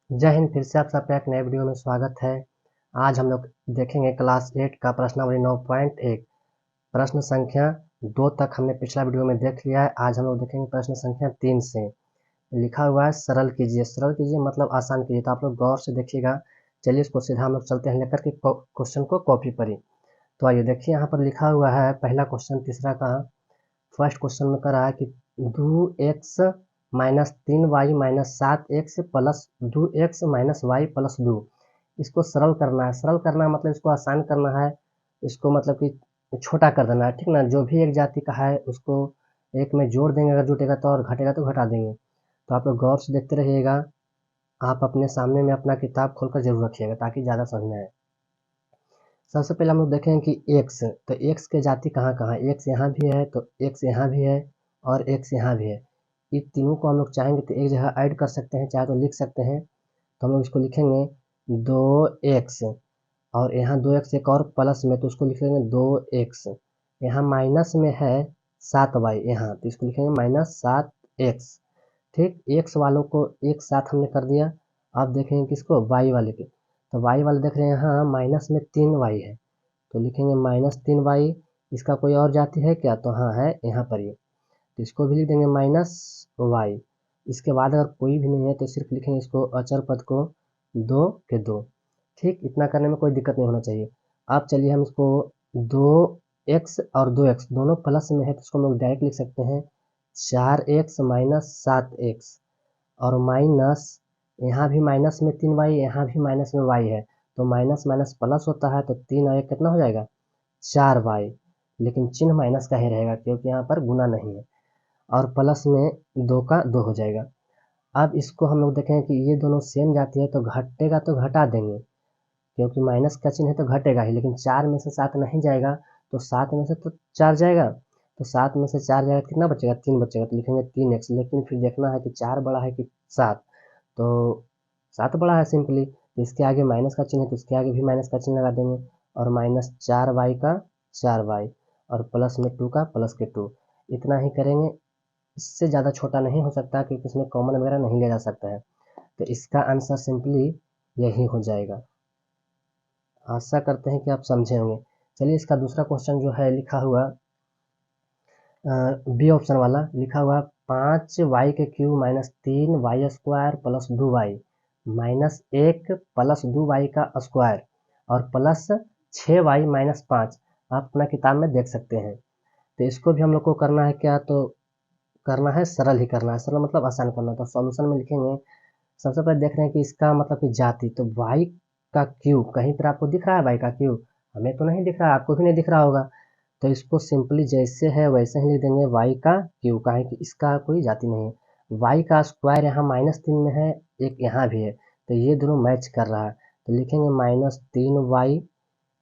जय हिंद। फिर से आप सबका एक नए वीडियो में स्वागत है। आज हम लोग देखेंगे क्लास 8 का प्रश्नावली 9.1 प्रश्न संख्या 2 तक हमने पिछला वीडियो में देख लिया है। आज हम लोग देखेंगे प्रश्न संख्या 3 से। लिखा हुआ है सरल कीजिए। सरल कीजिए मतलब आसान कीजिए, तो आप लोग गौर से देखिएगा। चलिए इसको सीधा हम लोग चलते हैं लेकर के क्वेश्चन को कॉपी पर ही। तो आइए देखिए, यहाँ पर लिखा हुआ है पहला क्वेश्चन तीसरा का। फर्स्ट क्वेश्चन में कर रहा है कि 2x minus 3y minus 7x plus 2x minus y plus 2। इसको सरल करना है। सरल करना है मतलब इसको आसान करना है। इसको मतलब कि छोटा कर देना है, ठीक ना। जो भी एक जाति का है उसको एक में जोड़ देंगे, अगर जुटेगा तो, और घटेगा तो घटा देंगे। तो आप लोग गौर से देखते रहिएगा। आप अपने सामने में अपना किताब खोलकर जरूर रखिएगा ताकि ज़्यादा समझ में आए। सबसे पहले हम लोग देखेंगे कि x, तो x के जाति कहाँ कहाँ है। x यहाँ भी है, तो x यहाँ भी है, और x यहाँ भी है। इन तीनों को हम लोग चाहेंगे तो एक जगह ऐड कर सकते हैं, चाहे तो लिख सकते हैं। तो हम लोग इसको लिखेंगे 2x, और यहाँ 2x एक और प्लस में, तो उसको लिख लेंगे 2x। यहाँ माइनस में है 7y यहाँ, तो इसको लिखेंगे माइनस 7x। ठीक, x वालों को एक साथ हमने कर दिया। अब देखेंगे किसको, y वाले के। तो y वाले देख रहे हैं यहाँ माइनस में 3y है, तो लिखेंगे -3y। इसका कोई और जाति है क्या, तो हाँ है यहाँ पर ये, तो इसको भी लिख देंगे -y। इसके बाद अगर कोई भी नहीं है तो सिर्फ लिखेंगे इसको अचर पद को 2 के 2। ठीक, इतना करने में कोई दिक्कत नहीं होना चाहिए। अब चलिए हम इसको 2x और 2x दोनों प्लस में है, तो इसको हम लोग डायरेक्ट लिख सकते हैं 4x माइनस 7x, और माइनस यहाँ भी माइनस में 3y, यहाँ भी माइनस में y है, तो माइनस माइनस प्लस होता है, तो 3 और 1 कितना हो जाएगा 4y। लेकिन चिन्ह माइनस का ही रहेगा क्योंकि यहाँ पर गुना नहीं है, और प्लस में 2 का 2 हो जाएगा। अब इसको हम लोग देखें कि ये दोनों सेम जाती है, तो घटेगा तो घटा देंगे, क्योंकि माइनस का चिन्ह है तो घटेगा ही। लेकिन 4 में से 7 नहीं जाएगा, तो 7 में से तो 4 जाएगा, तो 7 में से 4 जाएगा, कितना बचेगा 3 बचेगा, तो लिखेंगे 3x। लेकिन फिर देखना है कि 4 बड़ा है कि 7, तो 7 बड़ा है सिंपली, तो इसके आगे माइनस का चिन्ह है तो इसके आगे भी माइनस का चिन्ह लगा देंगे, और -4y का 4y, और प्लस में 2 का प्लस के 2। इतना ही करेंगे, इससे ज़्यादा छोटा नहीं हो सकता क्योंकि इसमें कॉमन वगैरह नहीं लिया जा सकता है। तो इसका आंसर सिंपली यही हो जाएगा। आशा करते हैं कि आप समझे होंगे। चलिए इसका दूसरा क्वेश्चन जो है लिखा हुआ बी ऑप्शन वाला, लिखा हुआ 5y के cube minus 3y square plus 2y minus 1 plus 2y का स्क्वायर, और प्लस 6y माइनस 5। आप अपना किताब में देख सकते हैं। तो इसको भी हम लोग को करना है क्या, तो करना है सरल ही करना है। सरल मतलब आसान करना। तो सॉल्यूशन में लिखेंगे, सबसे पहले देख रहे हैं कि इसका मतलब कि जाति, तो y का क्यूब, कहीं पर आपको दिख रहा है y का क्यूब, हमें तो नहीं दिख रहा, आपको भी नहीं दिख रहा होगा। तो इसको सिंपली जैसे है वैसे ही लिख देंगे y का क्यूब, काहे कि इसका कोई जाति नहीं है। y का स्क्वायर यहाँ -3 में है, एक यहाँ भी है, तो ये दोनों मैच कर रहा है, तो लिखेंगे -3y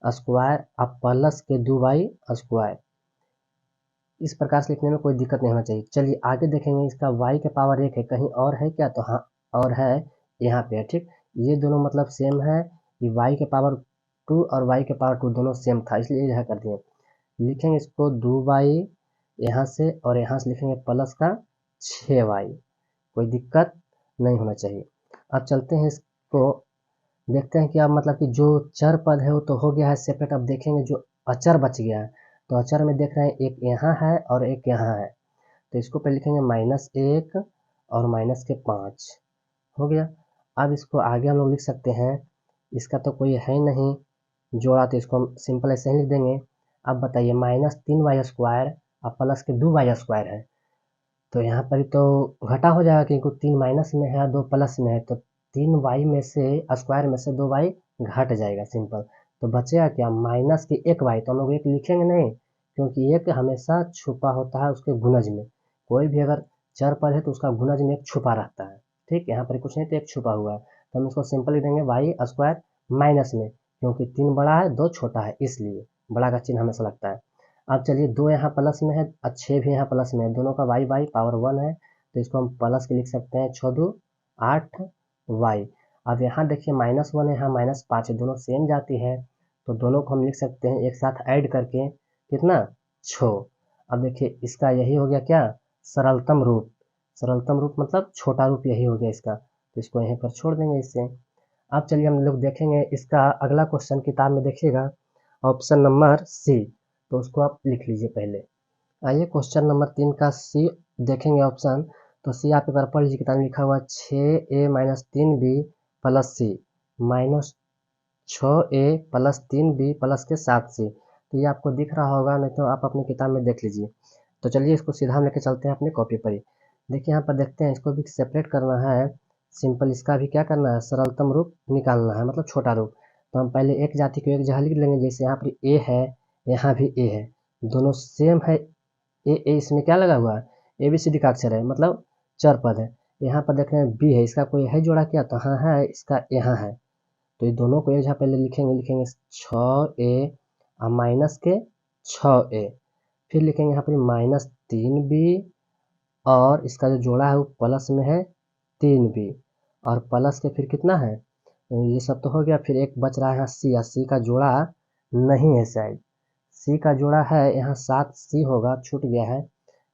स्क्वायर अब प्लस के 2y स्क्वायर। इस प्रकार से लिखने में कोई दिक्कत नहीं होना चाहिए। चलिए आगे देखेंगे, इसका y के पावर 1 है, कहीं और है क्या, तो हाँ और है, यहाँ पे है। ठीक, ये दोनों मतलब सेम है, ये y के पावर 2 और y के पावर 2 दोनों सेम था, इसलिए यह कर दिए। लिखेंगे इसको 2y यहाँ से, और यहाँ से लिखेंगे प्लस का 6y। कोई दिक्कत नहीं होना चाहिए। अब चलते हैं इसको, देखते हैं कि अब मतलब कि जो चर पद है वो तो हो गया है सेपरेट। अब देखेंगे जो अचर बच गया है, तो अचर में देख रहे हैं एक यहाँ है और एक यहाँ है, तो इसको पे लिखेंगे -1 और माइनस के 5 हो गया। अब इसको आगे हम लोग लिख सकते हैं, इसका तो कोई है नहीं जोड़ा, तो इसको हम सिंपल ऐसे ही लिख देंगे। अब बताइए -3y स्क्वायर और प्लस के 2y स्क्वायर है, तो यहाँ पर तो घटा हो जाएगा क्योंकि 3 माइनस में है 2 प्लस में है, तो 3y में से स्क्वायर में से 2y घट जाएगा सिंपल। तो बचेगा क्या, माइनस की 1y, तो हम लोग 1 लिखेंगे नहीं, क्योंकि 1 हमेशा छुपा होता है उसके गुणज में। कोई भी अगर चर पद है तो उसका गुणज में 1 छुपा रहता है। ठीक, यहाँ पर कुछ नहीं तो 1 छुपा हुआ है, तो हम इसको सिंपल लिख देंगे वाई स्क्वायर माइनस में, क्योंकि 3 बड़ा है 2 छोटा है, इसलिए बड़ा का चिन्ह हमेशा लगता है। अब चलिए 2 यहाँ प्लस में है और 6 भी यहाँ प्लस में है, दोनों का वाई बाई पावर 1 है, तो इसको हम प्लस के लिख सकते हैं 6 2 8 वाई। अब यहाँ देखिए -1 है, यहाँ -5 है, दोनों सेम जाती है, तो दोनों को हम लिख सकते हैं एक साथ ऐड करके कितना 6। अब देखिए इसका यही हो गया क्या, सरलतम रूप। सरलतम रूप मतलब छोटा रूप यही हो गया इसका, तो तो इसको यहीं पर छोड़ देंगे इससे। अब चलिए हम लोग देखेंगे इसका अगला क्वेश्चन, किताब में देखिएगा ऑप्शन नंबर सी, तो उसको आप लिख लीजिए पहले। आइए क्वेश्चन नंबर 3 का सी देखेंगे ऑप्शन। तो सी आप एक बार पढ़ लीजिए, किताब में लिखा हुआ 6a minus 3b plus C minus 6a plus 3b plus के 7c। तो ये आपको दिख रहा होगा, नहीं तो आप अपनी किताब में देख लीजिए। तो चलिए इसको सीधा हम लेके चलते हैं अपनी कॉपी पर ही। देखिए यहाँ पर देखते हैं, इसको भी सेपरेट करना है सिंपल, इसका भी क्या करना है, सरलतम रूप निकालना है, मतलब छोटा रूप। तो हम पहले एक जाति को एक जगह लिख लेंगे, जैसे यहाँ पर ए है, यहाँ भी ए है, दोनों सेम है। ए इसमें क्या लगा हुआ है, ABCD का अक्षर है, मतलब चर पद है। यहाँ पर देख रहे हैं बी है, इसका कोई है जोड़ा क्या, तो हाँ है, इसका यहाँ है। तो ये दोनों को एक जगह पहले लिखेंगे 6a और माइनस के 6a, फिर लिखेंगे यहाँ पर -3b और इसका जो जोड़ा है वो प्लस में है 3b, और प्लस के फिर कितना है, ये सब तो हो गया। फिर एक बच रहा है यहाँ सी का जोड़ा नहीं है, शायद सी का जोड़ा है यहाँ 7c होगा, छूट गया है,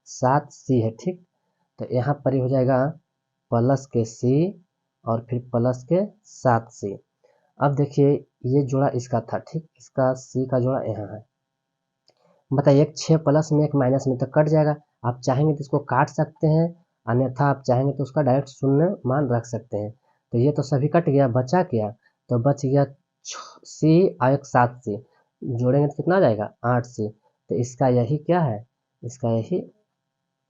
7c है, ठीक। तो यहाँ पर ही हो जाएगा प्लस के c और फिर प्लस के 7c। अब देखिए ये जोड़ा इसका था, ठीक, इसका सी का जोड़ा यहाँ है। बताइए एक 6 प्लस में एक माइनस में तो कट जाएगा, आप चाहेंगे तो इसको काट सकते हैं, अन्यथा आप चाहेंगे तो उसका डायरेक्ट शून्य मान रख सकते हैं। तो ये तो सभी कट गया, बचा क्या, तो बच गया सी और एक 7c, जोड़ेंगे तो कितना आ जाएगा 8c। तो इसका यही क्या है, इसका यही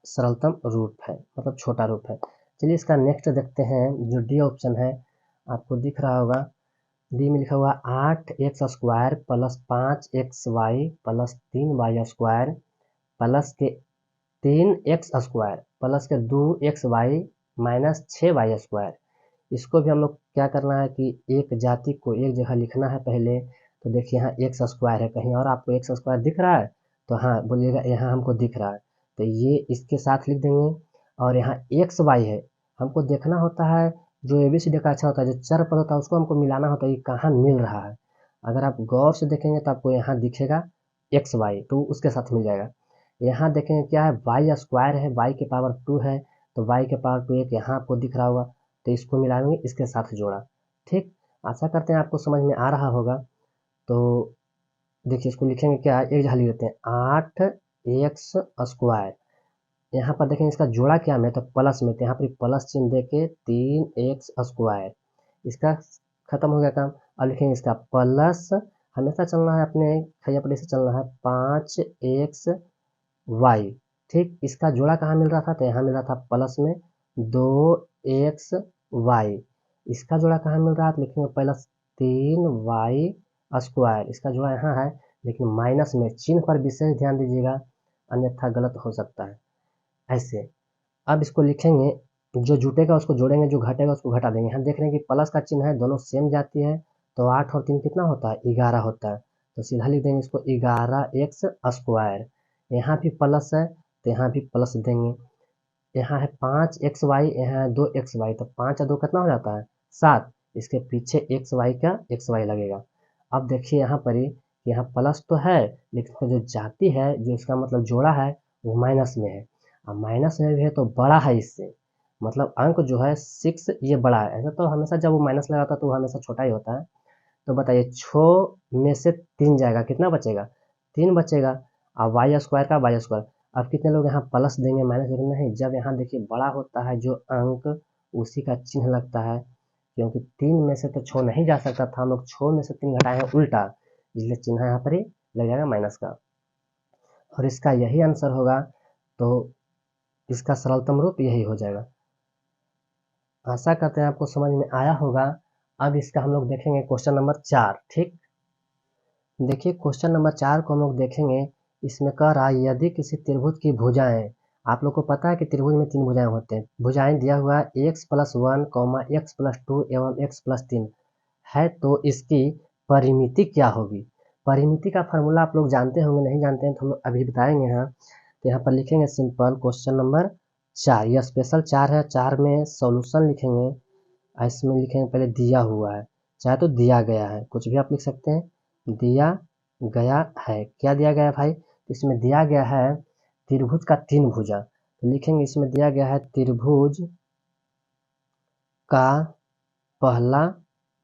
सरलतम रूप है, मतलब छोटा रूप है। चलिए इसका नेक्स्ट देखते हैं, जो डी ऑप्शन है आपको दिख रहा होगा। डी में लिखा हुआ 8x² plus 5xy plus 3y square plus के 3x² प्लस के 2xy माइनस 6y स्क्वायर। इसको भी हम लोग क्या करना है कि एक जाति को एक जगह लिखना है पहले। तो देखिए यहाँ x² है, कहीं और आपको x² दिख रहा है, तो हाँ बोलिएगा यहाँ हमको दिख रहा है, तो ये इसके साथ लिख देंगे। और यहाँ xy है, हमको देखना होता है जो ABCD का अच्छा होता है, जो चर पद होता है उसको हमको मिलाना होता है, ये कहाँ मिल रहा है। अगर आप गौर से देखेंगे तो आपको यहाँ दिखेगा xy, तो उसके साथ मिल जाएगा। यहाँ देखेंगे क्या है, y² है, y के पावर 2 है, तो y के पावर 2 एक यहाँ आपको दिख रहा होगा, तो इसको मिलाएंगे, इसके साथ जोड़ा, ठीक। आशा करते हैं आपको समझ में आ रहा होगा। तो देखिए इसको लिखेंगे क्या, एक जगह लिख देते हैं 8x²। यहाँ पर देखेंगे इसका जोड़ा क्या में, तो प्लस में, तो यहाँ पर प्लस चिन्ह दे के 3x², इसका खत्म हो गया काम। अब लिखेंगे इसका प्लस, हमेशा चलना है अपने खैयापड़ी से चलना है, 5xy, ठीक। इसका जोड़ा कहाँ मिल रहा था, तो यहाँ मिल रहा था प्लस में 2xy। इसका जोड़ा कहाँ मिल रहा है, तो लिखेंगे प्लस 3y², इसका जोड़ा यहाँ है, लेकिन माइनस में, चिन्ह पर विशेष ध्यान दीजिएगा, अन्यथा गलत हो सकता है ऐसे। अब इसको लिखेंगे, जो जुटेगा उसको जोड़ेंगे, जो घटेगा उसको घटा देंगे। यहाँ देख रहे हैं कि प्लस का चिन्ह है, दोनों सेम जाती है, तो 8 और 3 कितना होता है, 11 होता है। तो सीधा लिख देंगे इसको 11x²। यहाँ भी प्लस है, तो यहाँ भी प्लस देंगे। यहाँ है 5xy, यहाँ है 2xy, तो 5 और 2 कितना हो जाता है 7, इसके पीछे xy का xy लगेगा। अब देखिए यहाँ पर ही, यहाँ प्लस तो है, लेकिन जो जाति है, जो इसका मतलब जोड़ा है, वो माइनस में है। अब माइनस में भी है तो बड़ा है इससे, मतलब अंक जो है 6 ये बड़ा है। ऐसा तो हमेशा जब वो माइनस लगाता है तो वो हमेशा छोटा ही होता है। तो बताइए 6 में से 3 जाएगा, कितना बचेगा, 3 बचेगा। अब y² का y²। अब कितने लोग यहाँ प्लस देंगे माइनस, लेकिन नहीं, जब यहाँ देखिए बड़ा होता है जो अंक, उसी का चिन्ह लगता है, क्योंकि 3 में से तो 6 नहीं जा सकता था, हम लोग 6 में से 3 घटाए हैं उल्टा, इसलिए चिन्ह यहाँ पर ही लग जाएगा माइनस का, और इसका यही आंसर होगा। तो इसका सरलतम रूप यही हो जाएगा। आशा करते हैं आपको समझ में आया होगा। अब इसका हम लोग देखेंगे क्वेश्चन नंबर 4, ठीक। देखिए क्वेश्चन नंबर 4 को हम लोग देखेंगे। इसमें कह रहा है यदि किसी त्रिभुज की भुजाएं, आप लोग को पता है कि त्रिभुज में 3 भुजाएं होते हैं, भुजाएं दिया हुआ है x+1, x+2 एवं x+3 है, तो इसकी परिमिति क्या होगी। परिमिति का फार्मूला आप लोग जानते होंगे, नहीं जानते हैं तो हम लोग अभी बताएंगे यहाँ। तो यहाँ पर लिखेंगे सिंपल क्वेश्चन नंबर 4, यह स्पेशल 4 है, 4 में सॉल्यूशन लिखेंगे, इसमें लिखेंगे पहले दिया हुआ है, चाहे तो दिया गया है, कुछ भी आप लिख सकते हैं, दिया गया है। क्या दिया गया है भाई, इसमें दिया गया है त्रिभुज का 3 भुजा, तो लिखेंगे इसमें दिया गया है त्रिभुज का पहला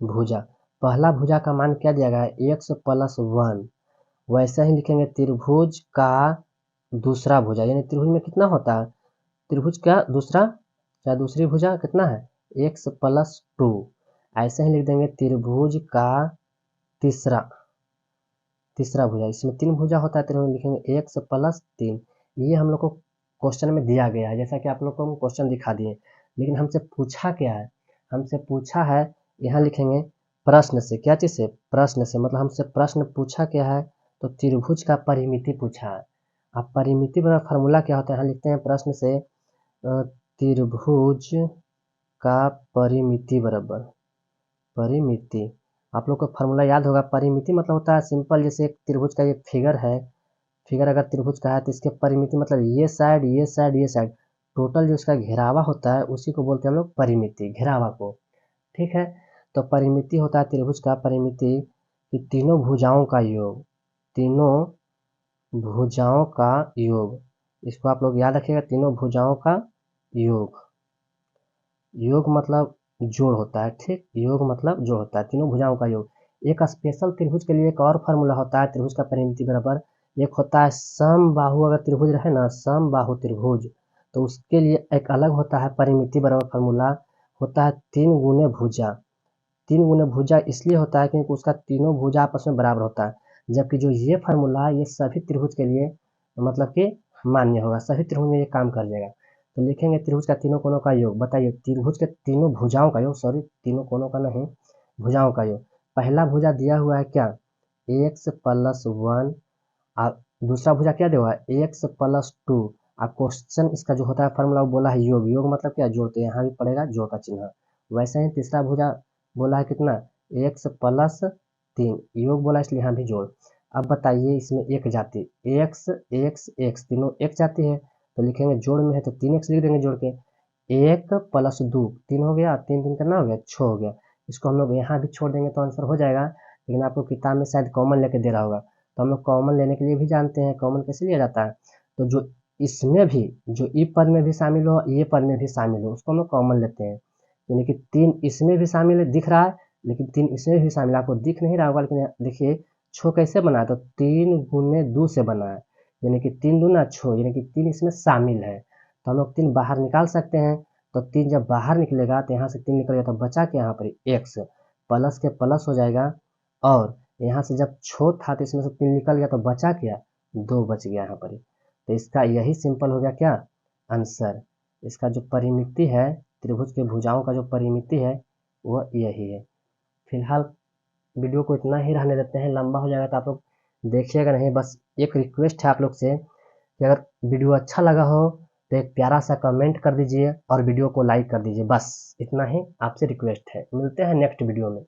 भुजा, पहला भुजा का मान क्या दिया गया है x + 1। वैसे ही लिखेंगे त्रिभुज का दूसरा भुजा, यानी त्रिभुज में कितना होता है, त्रिभुज का दूसरा या दूसरी भुजा कितना है x + 2। ऐसे ही लिख देंगे त्रिभुज का तीसरा भुजा, इसमें 3 भुजा होता है, त्रिभुज लिखेंगे x + 3। ये हम लोग को क्वेश्चन में दिया गया है, जैसा कि आप लोग को हम क्वेश्चन दिखा दिए। लेकिन हमसे पूछा क्या है, हमसे पूछा है, यहाँ लिखेंगे प्रश्न से, क्या चीज़ से, प्रश्न से, मतलब हमसे प्रश्न पूछा क्या है, तो त्रिभुज का परिमिति पूछा है। अब परिमिति बराबर फार्मूला क्या होता है, यहाँ लिखते हैं प्रश्न से त्रिभुज का परिमिति बराबर, परिमिति, आप लोग को फार्मूला याद होगा। परिमिति मतलब होता है सिंपल, जैसे एक त्रिभुज का एक फिगर है, फिगर अगर त्रिभुज का है तो इसके परिमिति मतलब ये साइड ये साइड ये साइड, टोटल जो इसका घेरावा होता है उसी को बोलते हैं हम लोग परिमिति, घेरावा को। ठीक है, तो परिमिति होता है त्रिभुज का परिमिति कि तीनों भुजाओं का योग, तीनों भुजाओं का योग, इसको आप लोग याद रखिएगा, तीनों भुजाओं का योग, योग मतलब जोड़ होता है। ठीक, योग मतलब जोड़ होता है, तीनों भुजाओं का योग। एक स्पेशल त्रिभुज के लिए एक और फार्मूला होता है त्रिभुज का परिमिति बराबर, एक होता है समबाहु, अगर त्रिभुज रहे ना समबाहु त्रिभुज, तो उसके लिए एक अलग होता है परिमिति बराबर फार्मूला, होता है 3 गुने भुजा। 3 गुने भुजा इसलिए होता है क्योंकि उसका तीनों भुजा आपस में बराबर होता है, जबकि जो ये फार्मूला है ये सभी त्रिभुज के लिए मतलब कि मान्य होगा, सभी त्रिभुज में ये काम कर जाएगा। तो लिखेंगे त्रिभुज का तीनों कोनों का योग, बताइए त्रिभुज के तीनों भुजाओं का योग, सॉरी तीनों कोनों का नहीं, भुजाओं का योग। पहला भुजा दिया हुआ है क्या x + 1, और दूसरा भुजा क्या दिया हुआ है x + 2। अब क्वेश्चन इसका जो होता है फार्मूला वो बोला है योग, योग मतलब क्या जोड़ते हैं, यहाँ भी पड़ेगा जोड़ का चिन्ह। वैसे ही तीसरा भुजा बोला है कितना x + 3, योग बोला इसलिए यहाँ भी जोड़। अब बताइए इसमें एक जाति x x x, तीनों एक जाति है, तो लिखेंगे जोड़ में है तो 3x लिख देंगे जोड़ के, 1 + 2 3 हो गया, 3 3 करना हो गया 6 हो गया, इसको हम लोग यहाँ भी छोड़ देंगे तो आंसर हो जाएगा। लेकिन आपको किताब में शायद कॉमन लेके दे रहा होगा, तो हम लोग कॉमन लेने के लिए भी जानते हैं कॉमन कैसे लिया जाता है। तो जो इसमें भी जो ई पद में भी शामिल हो ये पद में भी शामिल हो उसको हम लोग कॉमन लेते हैं, यानी कि 3 इसमें भी शामिल है दिख रहा है, लेकिन 3 इसमें भी शामिल है, आपको दिख नहीं रहा होगा, लेकिन देखिए 6 कैसे बना है, तो 3 गुने 2 से बना है, यानी कि 3 दूना 6, यानी कि 3 इसमें शामिल है, तो हम लोग 3 बाहर निकाल सकते हैं। तो 3 जब बाहर निकलेगा तो यहाँ से 3 निकल गया तो बचा के यहाँ पर x, प्लस के प्लस हो जाएगा, और यहाँ से जब 6 था तो इसमें से 3 निकल गया तो बचा क्या 2 बच गया यहाँ पर। तो इसका यही सिंपल हो गया क्या आंसर, इसका जो परिमिति है त्रिभुज के भुजाओं का जो परिमिति है वह यही है। फिलहाल वीडियो को इतना ही रहने देते हैं, लंबा हो जाएगा तो आप लोग देखिएगा नहीं। बस एक रिक्वेस्ट है आप लोग से कि अगर वीडियो अच्छा लगा हो तो एक प्यारा सा कमेंट कर दीजिए और वीडियो को लाइक कर दीजिए, बस इतना ही आपसे रिक्वेस्ट है। मिलते हैं नेक्स्ट वीडियो में।